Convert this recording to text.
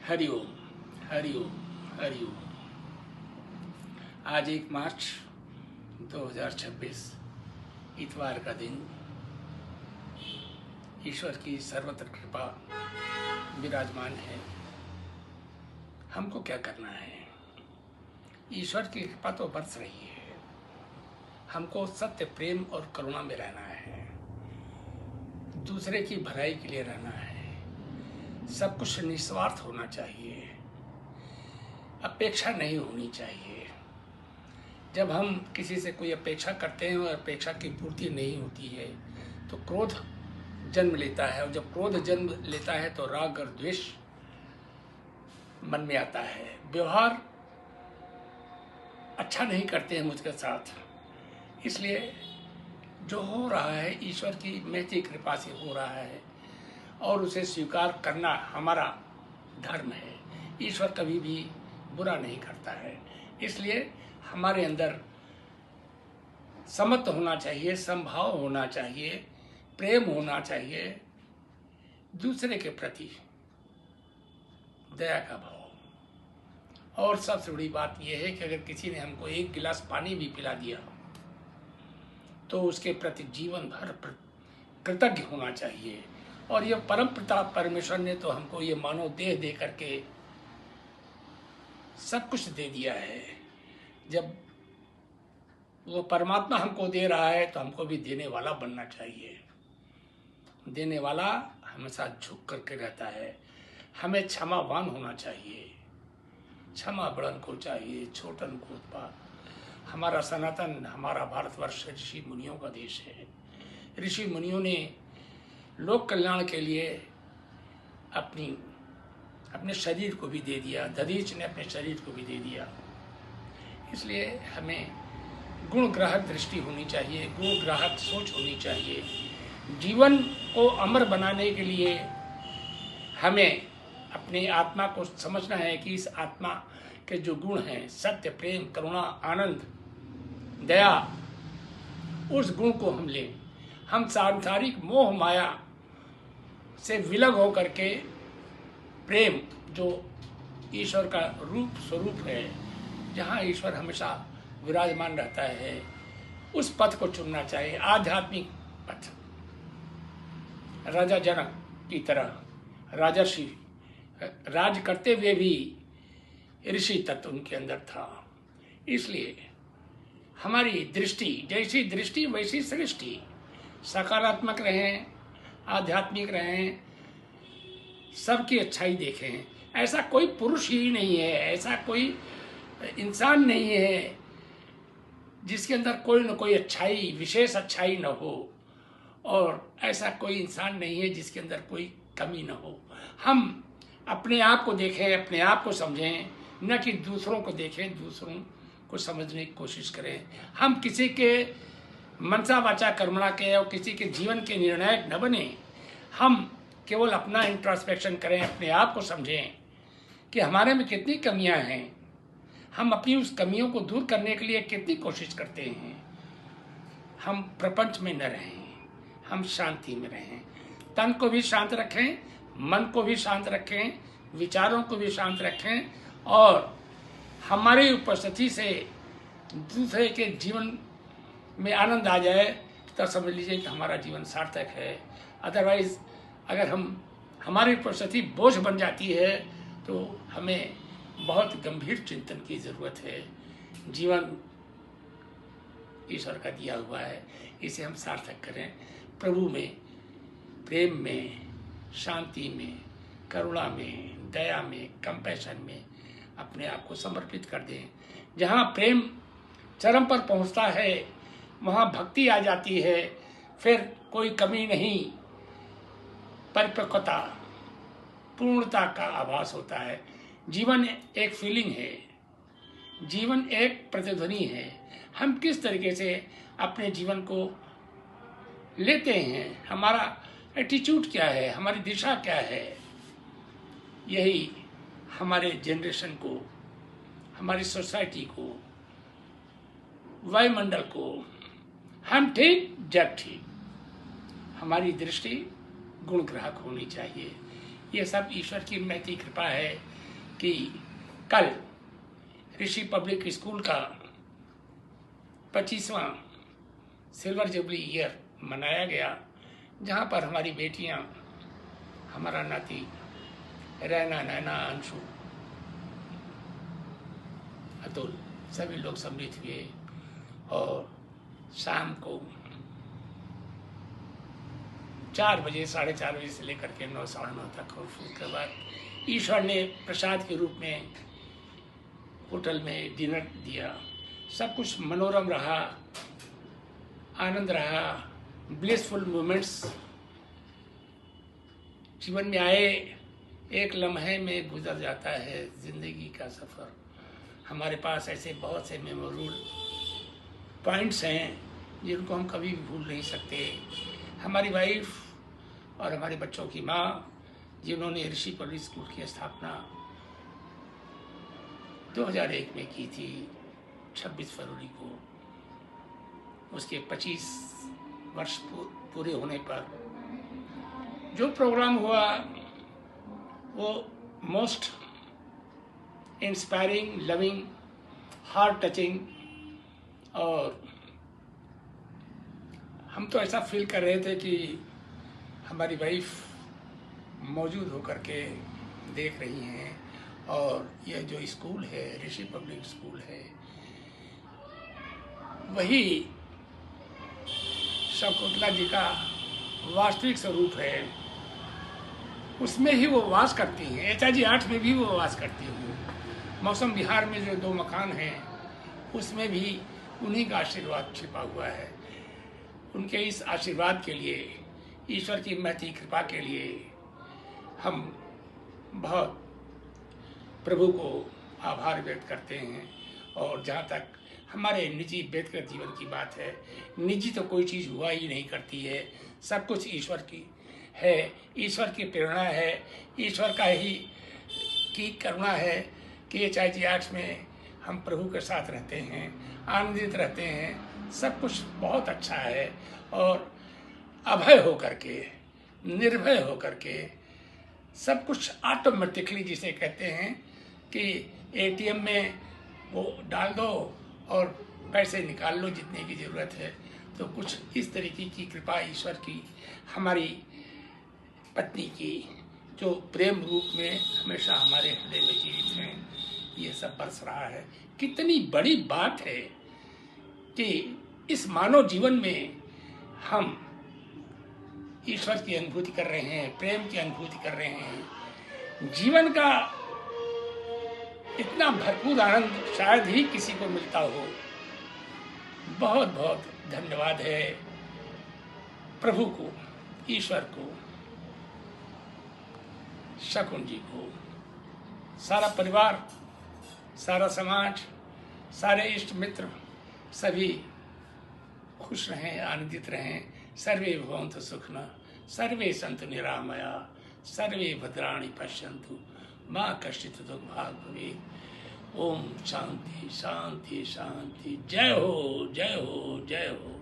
हरिओम हरिओम हरिओम। आज 1 मार्च 2026 इतवार का दिन। ईश्वर की सर्वत्र कृपा विराजमान है। हमको क्या करना है? ईश्वर की कृपा तो बरस रही है। हमको सत्य, प्रेम और करुणा में रहना है। दूसरे की भलाई के लिए रहना है। सब कुछ निस्वार्थ होना चाहिए। अपेक्षा नहीं होनी चाहिए। जब हम किसी से कोई अपेक्षा करते हैं और अपेक्षा की पूर्ति नहीं होती है तो क्रोध जन्म लेता है, और जब क्रोध जन्म लेता है तो राग और द्वेष मन में आता है। व्यवहार अच्छा नहीं करते हैं मुझके साथ। इसलिए जो हो रहा है ईश्वर की महती कृपा से हो रहा है, और उसे स्वीकार करना हमारा धर्म है। ईश्वर कभी भी बुरा नहीं करता है। इसलिए हमारे अंदर समत्व होना चाहिए, समभाव होना चाहिए, प्रेम होना चाहिए, दूसरे के प्रति दया का भाव। और सबसे बड़ी बात यह है कि अगर किसी ने हमको 1 गिलास पानी भी पिला दिया तो उसके प्रति जीवन भर कृतज्ञ होना चाहिए। और यह परम पिता परमेश्वर ने तो हमको ये मानव देह दे करके सब कुछ दे दिया है। जब वो परमात्मा हमको दे रहा है तो हमको भी देने वाला बनना चाहिए। देने वाला हमेशा झुक करके रहता है। हमें क्षमावान होना चाहिए। क्षमा बड़न को चाहिए, छोटन को उत्पाद। हमारा सनातन, हमारा भारतवर्ष ऋषि मुनियों का देश है। ऋषि मुनियों ने लोक कल्याण के लिए अपने शरीर को भी दे दिया। दधीच ने अपने शरीर को भी दे दिया। इसलिए हमें गुणग्राहक दृष्टि होनी चाहिए, गुणग्राहक सोच होनी चाहिए। जीवन को अमर बनाने के लिए हमें अपनी आत्मा को समझना है कि इस आत्मा के जो गुण हैं, सत्य, प्रेम, करुणा, आनंद, दया, उस गुण को हम लें। हम सांसारिक मोह माया से विलग होकर के प्रेम, जो ईश्वर का रूप स्वरूप है, जहाँ ईश्वर हमेशा विराजमान रहता है, उस पथ को चुनना चाहिए। आध्यात्मिक पथ। राजा जनक की तरह राजर्षि राज करते हुए भी ऋषि तत्व उनके अंदर था। इसलिए हमारी दृष्टि, जैसी दृष्टि वैसी सृष्टि। सकारात्मक रहें, आध्यात्मिक रहें, सबकी अच्छाई देखें। ऐसा कोई पुरुष ही नहीं है, ऐसा कोई इंसान नहीं है जिसके अंदर कोई न कोई अच्छाई, विशेष अच्छाई न हो, और ऐसा कोई इंसान नहीं है जिसके अंदर कोई कमी न हो। हम अपने आप को देखें, अपने आप को समझें, न कि दूसरों को देखें, दूसरों को समझने की कोशिश करें। हम किसी के मनसा वाचा कर्मणा के और किसी के जीवन के निर्णायक न बने। हम केवल अपना इंट्रोस्पेक्शन करें, अपने आप को समझें कि हमारे में कितनी कमियां हैं। हम अपनी उस कमियों को दूर करने के लिए कितनी कोशिश करते हैं। हम प्रपंच में न रहें, हम शांति में रहें। तन को भी शांत रखें, मन को भी शांत रखें, विचारों को भी शांत रखें, और हमारी उपस्थिति से दूसरे के जीवन में आनंद आ जाए तो समझ लीजिए कि हमारा जीवन सार्थक है। अदरवाइज अगर हमारी उपस्थिति बोझ बन जाती है तो हमें बहुत गंभीर चिंतन की ज़रूरत है। जीवन ईश्वर का दिया हुआ है, इसे हम सार्थक करें। प्रभु में, प्रेम में, शांति में, करुणा में, दया में, कंपैशन में अपने आप को समर्पित कर दें। जहाँ प्रेम चरम पर पहुँचता है वहाँ भक्ति आ जाती है। फिर कोई कमी नहीं, परिपक्वता, पूर्णता का आभास होता है। जीवन एक फीलिंग है, जीवन एक प्रतिध्वनि है। हम किस तरीके से अपने जीवन को लेते हैं, हमारा एटीट्यूड क्या है, हमारी दिशा क्या है, यही हमारे जनरेशन को, हमारी सोसाइटी को, वायुमंडल को, हम ठीक जग ठीक। हमारी दृष्टि गुणग्राहक होनी चाहिए। ये सब ईश्वर की महती कृपा है कि कल ऋषि पब्लिक स्कूल का 25वां सिल्वर जुबली ईयर मनाया गया, जहाँ पर हमारी बेटियाँ, हमारा नाती रैना, नैना, अंशु, अतुल, सभी लोग सम्मिलित हुए और शाम को 4 बजे, 4:30 बजे से लेकर के 9, 9:30 तक, और उसके बाद ईश्वर ने प्रसाद के रूप में होटल में डिनर दिया। सब कुछ मनोरम रहा, आनंद रहा, ब्लिसफुल मोमेंट्स जीवन में आए। एक लम्हे में गुजर जाता है जिंदगी का सफ़र। हमारे पास ऐसे बहुत से मेमोरेबल पॉइंट्स हैं जिनको हम कभी भी भूल नहीं सकते। हमारी वाइफ और हमारे बच्चों की माँ, जिन्होंने ऋषि पब्लिक स्कूल की स्थापना 2001 में की थी, 26 फरवरी को, उसके 25 वर्ष पूरे होने पर जो प्रोग्राम हुआ वो most inspiring, loving, heart touching, और हम तो ऐसा फील कर रहे थे कि हमारी वाइफ मौजूद होकर के देख रही हैं। और यह जो स्कूल है, ऋषि पब्लिक स्कूल है, वही शकुंतला जी का वास्तविक स्वरूप है। उसमें ही वो वास करती हैं। एचआईजी 8 में भी वो वास करती हैं। मौसम विहार में जो 2 मकान हैं, उसमें भी उन्हीं का आशीर्वाद छिपा हुआ है। उनके इस आशीर्वाद के लिए, ईश्वर की महती कृपा के लिए हम बहुत प्रभु को आभार व्यक्त करते हैं। और जहाँ तक हमारे निजी व्यक्तिगत जीवन की बात है, निजी तो कोई चीज़ हुआ ही नहीं करती है, सब कुछ ईश्वर की है, ईश्वर की प्रेरणा है, ईश्वर का ही की करुणा है कि एचआईजी 8 में हम प्रभु के साथ रहते हैं, आनंदित रहते हैं। सब कुछ बहुत अच्छा है। और अभय होकर के, निर्भय होकर के, सब कुछ ऑटोमेटिकली, जिसे कहते हैं कि एटीएम में वो डाल दो और पैसे निकाल लो जितने की ज़रूरत है, तो कुछ इस तरीके की कृपा ईश्वर की, हमारी पत्नी की, जो प्रेम रूप में हमेशा हमारे हृदय में जीवित हैं, ये सब बरस रहा है। कितनी बड़ी बात है कि इस मानव जीवन में हम ईश्वर की अनुभूति कर रहे हैं, प्रेम की अनुभूति कर रहे हैं। जीवन का इतना भरपूर आनंद शायद ही किसी को मिलता हो। बहुत बहुत धन्यवाद है प्रभु को, ईश्वर को, शकुन जी को। सारा परिवार, सारा समाज, सारे इष्ट मित्र सभी खुश रहें, आनंदित रहें। सर्वे भवन्तु सुखिनः, सर्वे सन्तु निरामया, सर्वे भद्राणि पश्यन्तु, मा कश्चित् दुर्भाग् भवेत्। ओम शांति शांति शांति। जय हो, जय हो, जय हो।